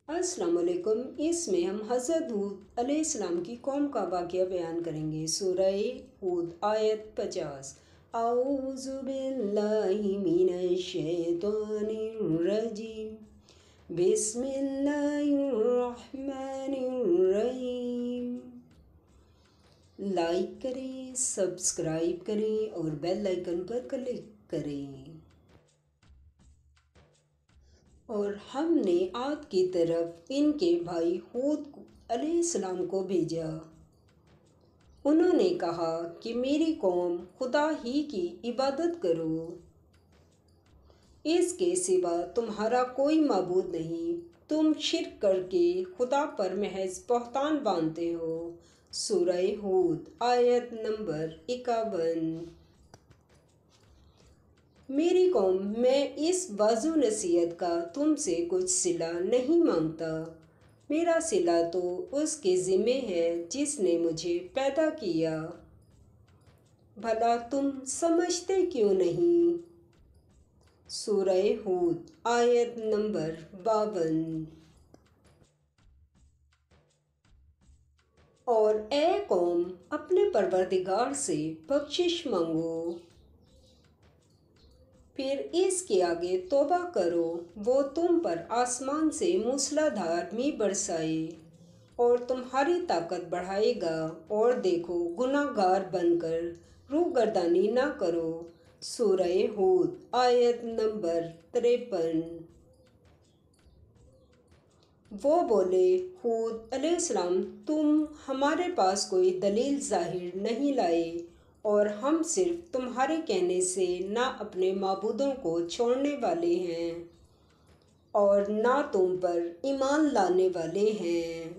السلام علیکم۔ اس میں ہم حضرت ہود علیہ السلام کی قوم کا واقعہ بیان کریں گے۔ سورہ ہود آیت 50۔ اعوذ باللہ من الشیطان الرجیم، بسم اللہ الرحمن الرحیم۔ لائک کریں، سبسکرائب کریں اور بیل آئیکن پر کلک کریں۔ اور ہم نے عاد کی طرف ان کے بھائی ہود علیہ السلام کو بھیجا۔ انہوں نے کہا کہ میری قوم خدا ہی کی عبادت کرو، اس کے سوا تمہارا کوئی معبود نہیں، تم شرک کر کے خدا پر محض بہتان باندھتے ہو۔ سورہ ہود آیت نمبر 51۔ میری قوم، میں اس واضح نصیحت کا تم سے کچھ صلہ نہیں مانگتا، میرا صلہ تو اس کے ذمہ ہے جس نے مجھے پیدا کیا، بھلا تم سمجھتے کیوں نہیں؟ سورہ ہود آیت نمبر 52۔ اور اے قوم، اپنے پروردگار سے بخشش مانگو، پھر اس کے آگے توبہ کرو، وہ تم پر آسمان سے موسلادھار مینہ برسائے اور تمہاری طاقت بڑھائے گا، اور دیکھو گناہ گار بن کر روگردانی نہ کرو۔ سورہ ہود آیت نمبر 53۔ وہ بولے، ہود علیہ السلام، تم ہمارے پاس کوئی دلیل ظاہر نہیں لائے، اور ہم صرف تمہارے کہنے سے نہ اپنے معبودوں کو چھوڑنے والے ہیں اور نہ تم پر ایمان لانے والے ہیں۔